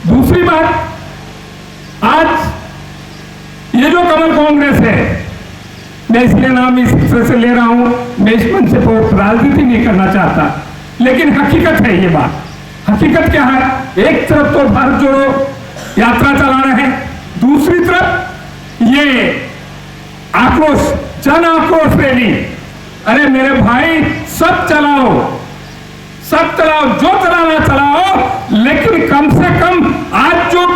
दूसरी बात, आज ये जो कमल कांग्रेस है, मैं इसलिए नाम इस तरह से ले रहा हूं, मैं इस मंच से राजनीति नहीं करना चाहता, लेकिन हकीकत है ये बात। हकीकत क्या है? एक तरफ तो भारत जोड़ो यात्रा चला रहे हैं, दूसरी तरफ ये आक्रोश, जन आक्रोश रैली। अरे मेरे भाई, सब चलाओ, जो चलाना चलाओ, लेकिन कम से कम आज जो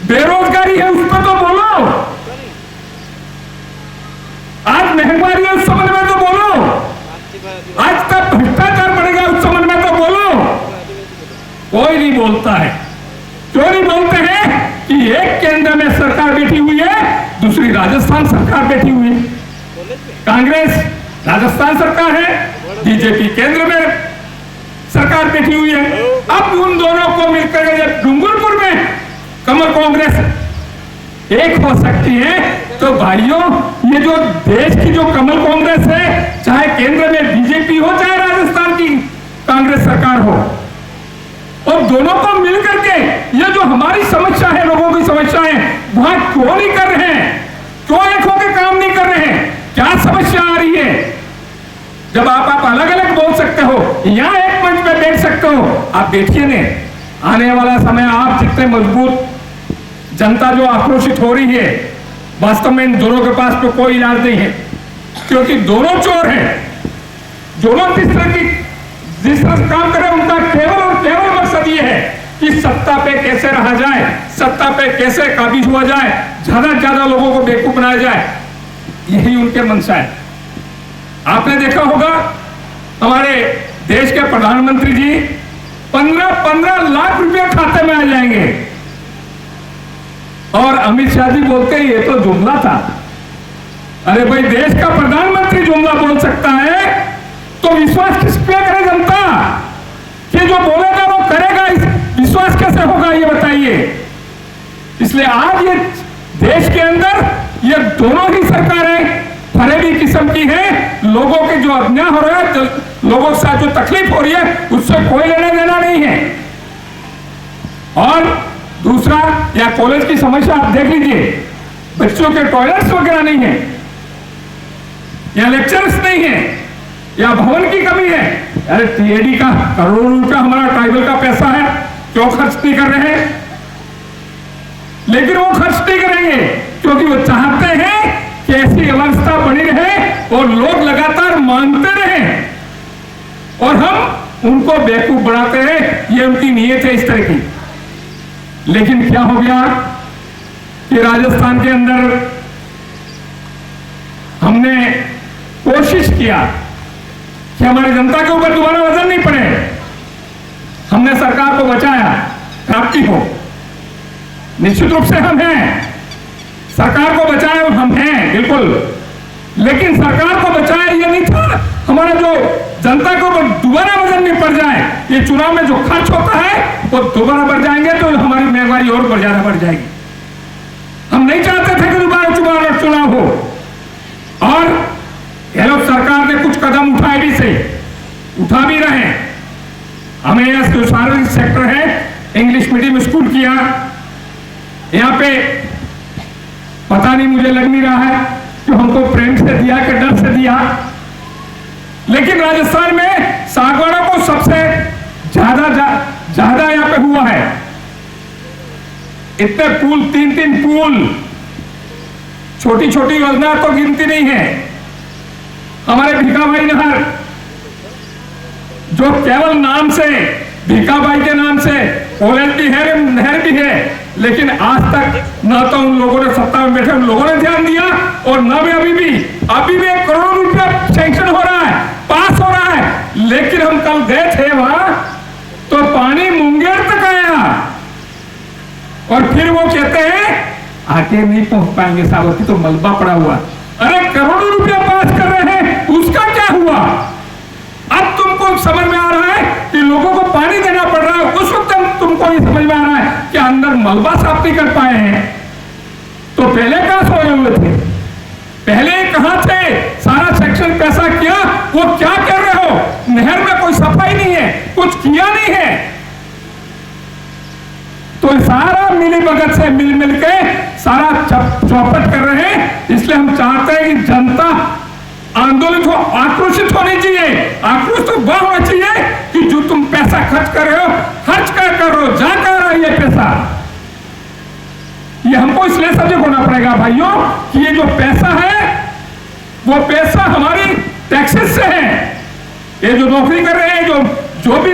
बेरोजगारी है उस पर तो बोलो, आज महंगाई है उस संबंध में तो बोलो, आज तक भ्रष्टाचार बढ़ेगा उस संबंध में तो बोलो। कोई नहीं बोलता है। क्यों नहीं बोलते हैं? कि एक केंद्र में सरकार बैठी हुई है, दूसरी राजस्थान सरकार बैठी हुई है। कांग्रेस राजस्थान सरकार है, बीजेपी केंद्र में सरकार बैठी हुई है। अब उन दोनों को मिलकर जब डूंगरपुर में कमल कांग्रेस एक हो सकती है, तो भाइयों, ये जो देश की जो कमल कांग्रेस है, चाहे केंद्र में बीजेपी हो चाहे राजस्थान की कांग्रेस सरकार हो, और दोनों को मिलकर के ये जो हमारी समस्या है, लोगों की समस्या है, वहां क्यों नहीं कर रहे हैं? क्यों एक होकर काम नहीं कर रहे हैं? क्या समस्या आ रही है? जब आप अलग अलग बोल सकते हो, यहां एक मंच पे बैठ सकते हो, आप बैठिए ने। आने वाला समय आप जितने मजबूत, जनता जो आक्रोशित हो रही है, वास्तव में इन दोनों के पास तो कोई इलाज नहीं है, क्योंकि दोनों चोर हैं। दोनों जिस तरह काम कर रहे हैं, उनका केवल और केवल मकसद ये है कि सत्ता पे कैसे रहा जाए, सत्ता पे कैसे काबिज हुआ जाए, ज्यादा से ज्यादा लोगों को बेवकूफ बनाया जाए, यही उनके मंशा है। आपने देखा होगा, हमारे देश के प्रधानमंत्री जी 15-15 लाख रुपए खाते में आ जाएंगे, और अमित शाह जी बोलते हैं ये तो जुमला था। अरे भाई, देश का प्रधानमंत्री जुमला बोल सकता है तो विश्वास किस पे करे जनता? कि जो बोलेगा वो करेगा, विश्वास कैसे होगा ये बताइए। इसलिए आज ये देश के अंदर ये दोनों ही सरकारें फरेबी किस्म की है। लोगों के जो अन्याय हो रहा है, लोगों के साथ जो तकलीफ हो रही है, उससे कोई लेना देना नहीं है। और दूसरा, या कॉलेज की समस्या आप देख लीजिए, बच्चों के टॉयलेट्स वगैरह नहीं है, या लेक्चर्स नहीं है, या भवन की कमी है। अरे टीएडी का करोड़ों रुपया हमारा ट्राइबल का पैसा है, क्यों खर्च नहीं कर रहे हैं? लेकिन वो खर्च नहीं करेंगे क्योंकि वो चाहते हैं कि ऐसी अवस्था बनी रहे और लोग लगातार मांगते रहे, और हम उनको बेवकूफ बनाते हैं। ये उनकी नीयत है इस तरह की। लेकिन क्या हो गया कि राजस्थान के अंदर हमने कोशिश किया कि हमारी जनता के ऊपर दोबारा वजन नहीं पड़े, हमने सरकार को बचाया। प्राप्ति हो, निश्चित रूप से हम हैं, सरकार को बचाए और हम हैं बिल्कुल, लेकिन सरकार को बचाए ये नहीं था हमारा जो जनता के ऊपर दोबारा वजन नहीं पड़ जाए। ये चुनाव में जो खर्च होता है वो दोबारा बढ़ जाएंगे तो हमारी महंगाई और ज्यादा बढ़ जाएगी। हम नहीं चाहते थे कि दोबारा चुनाव हो, और ये लोग सरकार ने कुछ कदम उठाए भी से, उठा भी रहे। हमें जो सार्वजनिक सेक्टर है, इंग्लिश मीडियम स्कूल किया, यहाँ पे पता नहीं, मुझे लग नहीं रहा है कि हमको प्रेम से दिया कि डर से दिया, लेकिन राजस्थान में सागवानों को सबसे ज्यादा यहाँ पे हुआ है। इतने पुल, 3-3 पुल, छोटी छोटी योजना तो गिनती नहीं है। हमारे भीखाभाई नहर, जो केवल नाम से भीखाभाई के नाम से कॉलेज भी है, नहर भी है, लेकिन आज तक न तो उन लोगों ने, सत्ता में बैठे उन लोगों ने ध्यान दिया, और न भी अभी भी 1 करोड़ रुपया सैंक्शन हो रहा है, पास हो रहा है। लेकिन हम कल गए थे वहां तो पानी मुंगेर तक आया, और फिर वो कहते हैं आगे नहीं पहुंच पाएंगे साहब, की तो मलबा पड़ा हुआ। अरे करोड़ों रुपया पास कर रहे हैं, उसका क्या हुआ? अब तुमको समझ में आ रहा है कि लोगों को पानी देना पड़ रहा है, उस वक्त तुमको ये समझ में आ रहा है कि अंदर मलबा साफ नहीं कर पाए हैं। तो पहले कहां सोए हुए थे? पहले कहां थे? सारा सेक्शन पैसा किया, वो क्या कर रहे हो? नहर में कोई सफाई नहीं है, कुछ किया नहीं है। तो सारा मिली भगत से मिल के सारा चौपट कर रहे हैं। इसलिए हम चाहते हैं कि जनता आंदोलित हो, आक्रोशित होनी चाहिए। आक्रोश तो वह होना चाहिए कि जो तुम पैसा खर्च कर रहे हो, खर्च क्या कर रहे हो, जा कर रहा है ये पैसा। ये हमको इसलिए सजग होना पड़ेगा भाइयों कि ये जो पैसा है वो पैसा हमारी टैक्सेस से है। ये जो नौकरी कर रहे हैं, जो भी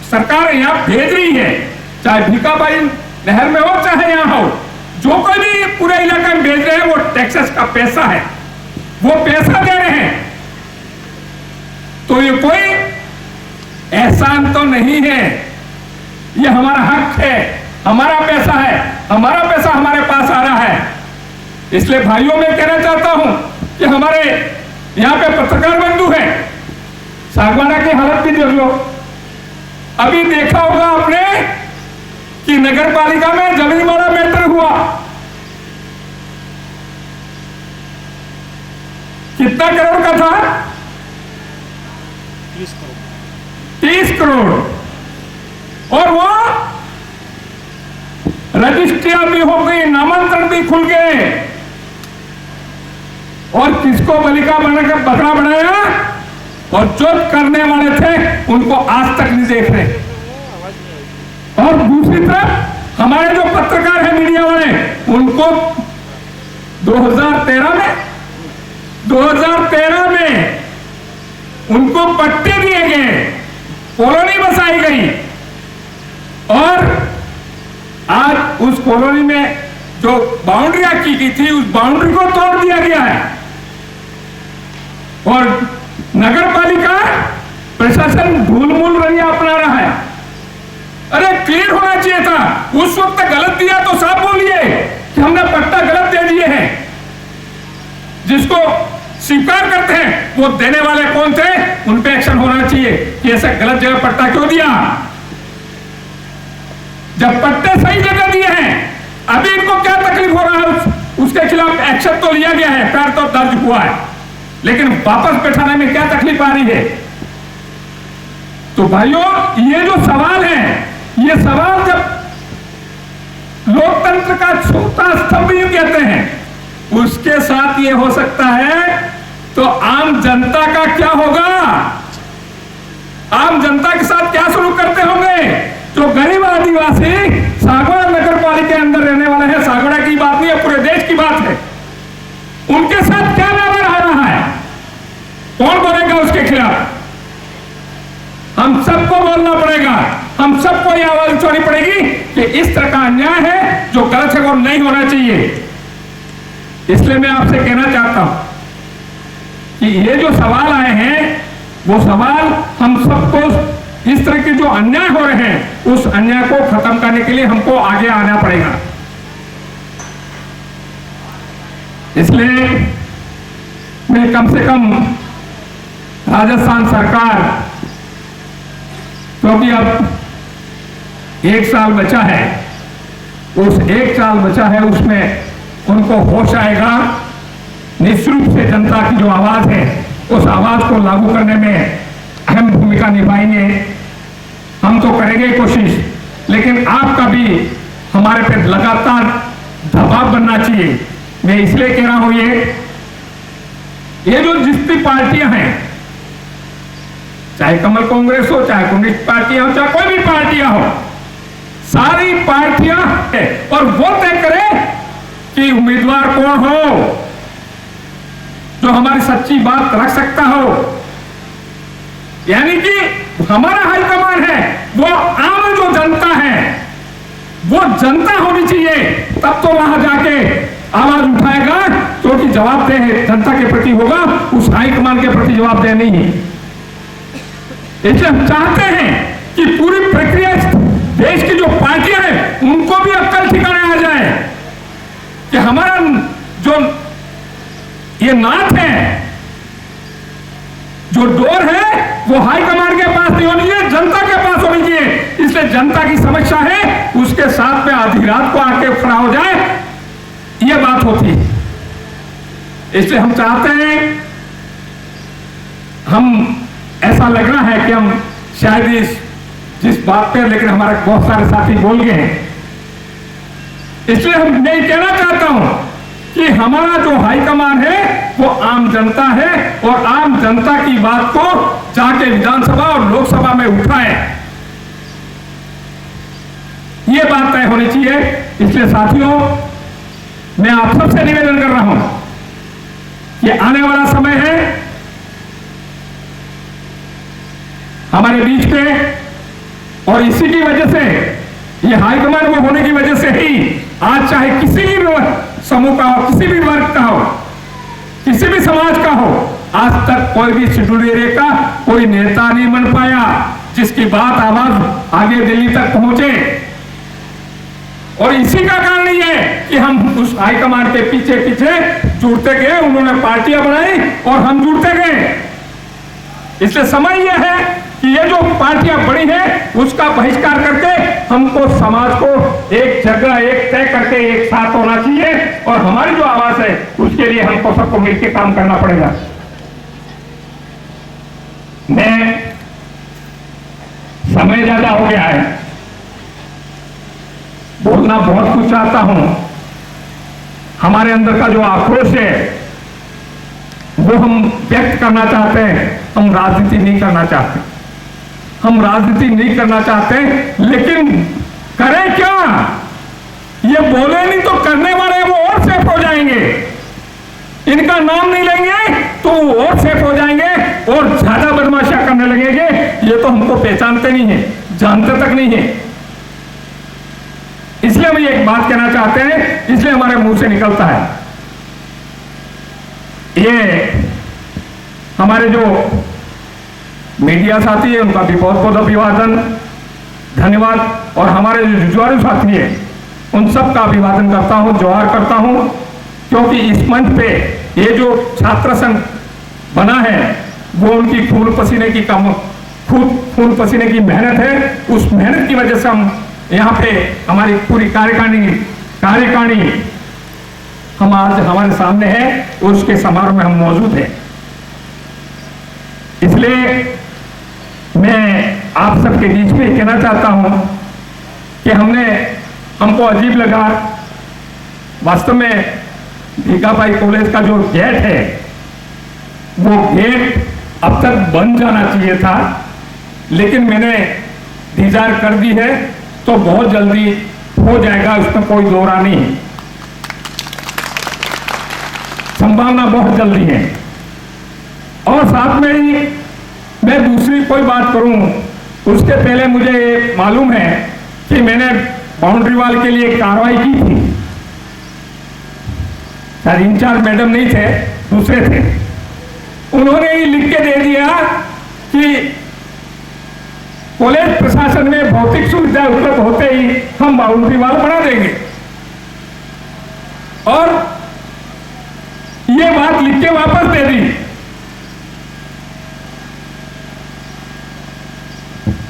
सरकार यहाँ भेज रही है, चाहे भीखाबाई नहर में हो चाहे यहाँ हो, जो कोई भी पूरे इलाके में भेज रहे हैं वो टैक्सेस का पैसा है, वो पैसा दे रहे हैं। तो ये कोई एहसान तो नहीं है, ये हमारा हक है, हमारा पैसा है, हमारा पैसा हमारे पास आ रहा है। इसलिए भाइयों मैं कहना चाहता हूं कि हमारे यहां पे पत्रकार बंधु है, सागवाना की हालत भी देख लो। अभी देखा होगा आपने कि नगर पालिका में जमीन वाला मैटर हुआ, कितना करोड़ का था? 30 करोड़। और वो रजिस्ट्रियां भी हो गई, नामांतरण भी खुल गए, और किसको बलिका बनाकर बकरा बनाया, और जो करने वाले थे उनको आज तक नहीं देख रहे। और दूसरी तरफ हमारे जो पत्रकार हैं, मीडिया वाले, उनको 2013 में उनको पट्टे दिए गए, कॉलोनी बसाई गई, और आज उस कॉलोनी में जो बाउंड्रियां की गई थी उस बाउंड्री को तोड़ दिया गया है। और नगर पालिका प्रशासन भूल मूल रवैया अपना रहा है। अरे क्लियर होना चाहिए था, उस वक्त गलत दिया तो साफ बोलिए कि हमने पट्टा गलत दे दिए हैं। जिसको स्वीकार करते हैं वो देने वाले कौन थे, उन पे एक्शन होना चाहिए कि ऐसा गलत जगह पट्टा क्यों दिया। जब पट्टे सही जगह दिए हैं, अभी इनको क्या तकलीफ हो रहा है, उसके खिलाफ एक्शन तो लिया गया है, पैर तो दर्ज हुआ है, लेकिन वापस बैठाने में क्या तकलीफ आ रही है। तो भाइयों ये जो सवाल है, ये सवाल जब लोकतंत्र का छोटा स्तंभ यूं कहते हैं, उसके साथ ये हो सकता है, तो आम जनता का क्या होगा, आम जनता के साथ क्या सलूक करते होंगे। जो गरीब आदिवासी सागवाड़ा नगर पालिका के अंदर रहने वाले हैं, सागवाड़ा की बात नहीं है, पूरे देश की बात है, उनके साथ क्या व्यवहार आ रहा है, कौन बोलेगा उसके खिलाफ। हम सबको बोलना पड़ेगा, हम सबको यह आवाज उठानी पड़ेगी कि इस तरह का अन्याय है जो गलत है वो नहीं होना चाहिए। इसलिए मैं आपसे कहना चाहता हूं कि ये जो सवाल आए हैं वो सवाल हम सबको, इस तरह के जो अन्याय हो रहे हैं उस अन्याय को खत्म करने के लिए हमको आगे आना पड़ेगा। इसलिए मैं कम से कम राजस्थान सरकार, क्योंकि अब 1 साल बचा है, उस 1 साल बचा है उसमें उनको होश आएगा, निश्चित रूप से जनता की जो आवाज है उस आवाज को लागू करने में अहम भूमिका निभाएंगे। हम तो करेंगे कोशिश, लेकिन आपका भी हमारे पे लगातार दबाव बनना चाहिए। मैं इसलिए कह रहा हूं ये जो जितनी पार्टियां हैं, चाहे कमल कांग्रेस हो, चाहे कम्युनिस्ट पार्टियां हो, चाहे कोई भी पार्टियां हो, सारी पार्टियां है, और वो तय करें कि उम्मीदवार कौन हो जो हमारी सच्ची बात रख सकता हो। यानी कि हमारा हाईकमान है वो आम जो जनता है, वो जनता होनी चाहिए, तब तो वहां जाके आवाज उठाएगा, क्योंकि जवाबदेह जनता के प्रति होगा, उस हाईकमान के प्रति जवाबदेह नहीं है। इसलिए हम चाहते हैं कि पूरी प्रक्रिया, देश की जो पार्टियां हैं उनको भी अक्ल ठिकाने आ जाए कि हमारा जो ये नाथ है, जो डोर है, वो हाईकमान के पास नहीं होनी चाहिए, जनता के पास होनी चाहिए। इसलिए जनता की समस्या है, उसके साथ में आधी रात को आके खड़ा हो जाए, ये बात होती है। इसलिए हम चाहते हैं, हम ऐसा लग रहा है कि हम शायद जिस बात पे, लेकिन हमारे बहुत सारे साथी बोल गए हैं इसलिए मैं ये कहना चाहता हूं कि हमारा जो हाईकमान है वो आम जनता है और आम जनता की बात को जाके विधानसभा और लोकसभा में उठाए, ये बात तय होनी चाहिए। इसलिए साथियों, मैं आप सबसे निवेदन कर रहा हूं कि आने वाला समय है हमारे बीच में, और इसी की वजह से, ये हाईकमान वो होने की वजह से ही आज चाहे किसी भी समूह का हो, किसी भी वर्ग का हो, किसी भी समाज का हो, आज तक कोई भी शेड्यूल एरिया का कोई नेता नहीं बन पाया जिसकी बात आवाज आगे दिल्ली तक पहुंचे। और इसी का कारण ये है कि हम उस हाईकमान के पीछे पीछे जुड़ते गए, उन्होंने पार्टियां बनाई और हम जुड़ते गए। इसलिए समय यह है कि ये जो पार्टियां बड़ी हैं उसका बहिष्कार करके हमको समाज को एक जगह, एक तय करके एक साथ होना चाहिए, और हमारी जो आवाज है उसके लिए हमको सबको मिलकर काम करना पड़ेगा। मैं, समय ज्यादा हो गया है, बोलना बहुत कुछ चाहता हूं। हमारे अंदर का जो आक्रोश है वो हम व्यक्त करना चाहते हैं, हम राजनीति नहीं करना चाहते, हम राजनीति नहीं करना चाहते, लेकिन करें क्या? ये बोले नहीं तो करने वाले वो और सेफ हो जाएंगे, इनका नाम नहीं लेंगे तो वो और सेफ हो जाएंगे और ज्यादा बदमाशियां करने लगेंगे। ये तो हमको पहचानते नहीं है, जानते तक नहीं है। इसलिए हम एक बात कहना चाहते हैं, इसलिए हमारे मुंह से निकलता है। ये हमारे जो मीडिया साथी है उनका भी बहुत बहुत अभिवादन, धन्यवाद, और हमारे जो जुझारू साथी है उन सब का अभिवादन करता हूं, जोहार करता हूं, क्योंकि इस मंच पे ये जो छात्र संघ बना है वो उनकी खून पसीने की मेहनत है। उस मेहनत की वजह से हम यहाँ पे, हमारी पूरी कार्यकारिणी हम आज हमारे सामने है, उसके समारोह में हम मौजूद हैं। इसलिए मैं आप सबके बीच में कहना चाहता हूं कि हमको अजीब लगा, वास्तव में भीखाबाई कॉलेज का जो गेट है वो गेट अब तक बन जाना चाहिए था, लेकिन मैंने डिजायर कर दी है तो बहुत जल्दी हो जाएगा, उसमें कोई दो राय नहीं, संभावना बहुत जल्दी है। और साथ में ही मैं दूसरी कोई बात करूं उसके पहले मुझे मालूम है कि मैंने बाउंड्री वॉल के लिए कार्रवाई की थी, शायद इंचार्ज मैडम नहीं थे, दूसरे थे, उन्होंने ही लिख के दे दिया कि कॉलेज प्रशासन में भौतिक सुविधा उपलब्ध होते ही हम बाउंड्री वॉल बना देंगे। और ये बात लिख के वापस दे दी,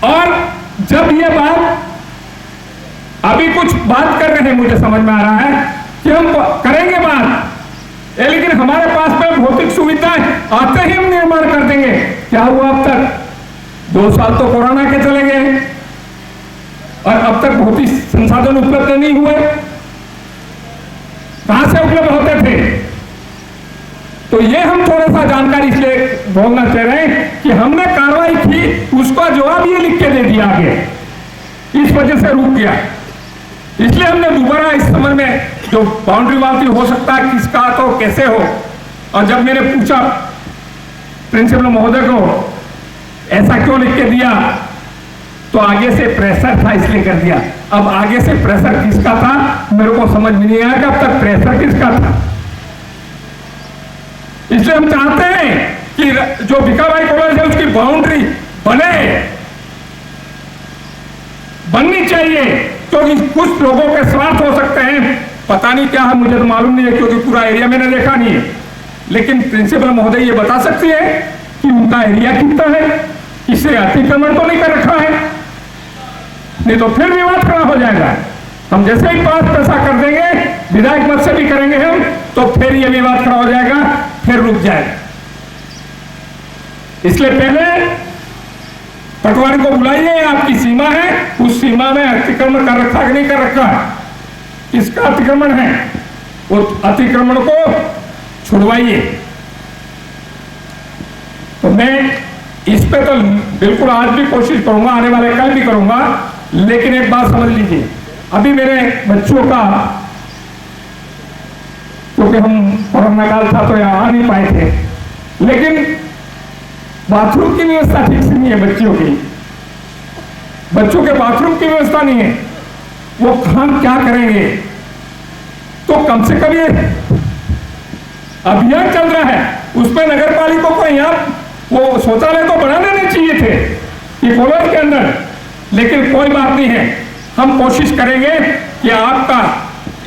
और जब ये बात अभी कुछ बात कर रहे हैं, मुझे समझ में आ रहा है कि हम करेंगे बात, लेकिन हमारे पास में भौतिक सुविधाएं आते ही हम निर्माण कर देंगे। क्या हुआ अब तक? 2 साल तो कोरोना के चले गए और अब तक भौतिक संसाधन उपलब्ध नहीं हुए। कहां से उपलब्ध होते थे? तो ये हम थोड़ा सा जानकारी इसलिए बोलना चाह रहे हैं कि हमने कार्रवाई की, उसका जवाब ये लिख के दे दिया आगे, इस वजह से रुक गया। इसलिए हमने दोबारा इस संबंध में जो बाउंड्री वॉल हो सकता है किसका तो कैसे हो, और जब मैंने पूछा प्रिंसिपल महोदय को ऐसा क्यों लिख के दिया, तो आगे से प्रेशर था इसलिए कर दिया। अब आगे से प्रेशर किसका था मेरे को समझ में नहीं आया कि अब तक प्रेशर किसका था। इसलिए हम चाहते हैं कि जो भीखाबाई कॉलेज है उसकी बाउंड्री बननी चाहिए, क्योंकि कुछ लोगों के स्वार्थ हो सकते हैं, पता नहीं क्या है, मुझे तो मालूम नहीं है क्योंकि पूरा एरिया मैंने देखा नहीं है, लेकिन प्रिंसिपल महोदय ये बता सकती है कि उनका एरिया कितना है, इसे अतिक्रमण तो नहीं कर रखा है, नहीं तो फिर विवाद खड़ा हो जाएगा। हम जैसे ही पास पैसा कर देंगे, विधायक मत से भी करेंगे हम, तो फिर ये विवाद खड़ा हो जाएगा, फिर रुक जाएगा। इसलिए पहले पटवारी को बुलाइए, आपकी सीमा है, उस सीमा में अतिक्रमण कर रखा कि नहीं कर रखा, किसका अतिक्रमण है, वो अतिक्रमण को छुड़वाइए। तो मैं इस पे तो बिल्कुल आज भी कोशिश करूंगा, आने वाले कल भी करूंगा, लेकिन एक बात समझ लीजिए, अभी मेरे बच्चों का, क्योंकि हम कोरोना काल था तो यहाँ आ नहीं पाए थे, लेकिन बाथरूम की व्यवस्था ठीक से नहीं है बच्चों के बाथरूम की व्यवस्था नहीं है, वो हम क्या करेंगे। तो कम से कम ये अभियान चल रहा है, उसमें नगर पालिका को यहाँ वो शौचालय तो बना देने चाहिए थे ये कॉलेज के अंदर, लेकिन कोई बात नहीं है, हम कोशिश करेंगे कि आपका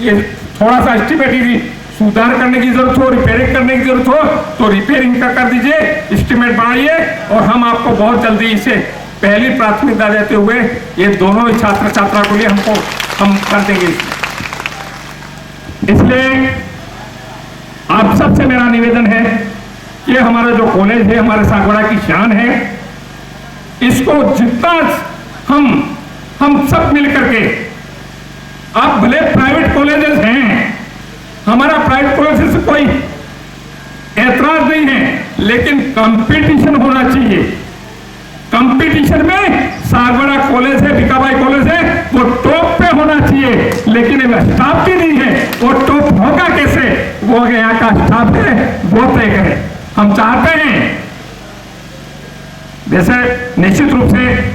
ये थोड़ा सा एस्टिमेट सुधार करने की जरूरत हो, रिपेयरिंग करने की जरूरत हो तो रिपेयरिंग का कर दीजिए, एस्टिमेट बढ़ाइए, और हम आपको बहुत जल्दी इसे पहली प्राथमिकता देते हुए ये दोनों छात्र छात्रा को लिए हम कर देंगे। इसलिए आप सबसे मेरा निवेदन है कि हमारा जो कॉलेज है, हमारे सागवाड़ा की शान है, इसको जितना हम सब मिलकर के, आप भले प्राइवेट कॉलेजेस हैं, हमारा प्राइवेट कॉलेज से कोई ऐतराज नहीं है, लेकिन कंपटीशन होना चाहिए। कंपटीशन में सागवाड़ा कॉलेज है, भिकाबाई कॉलेज है, वो टॉप पे होना चाहिए, लेकिन स्टाफ भी नहीं है, वो टॉप होगा कैसे, वो यहाँ का स्टाफ है वो तय करे। हम चाहते हैं, जैसे निश्चित रूप से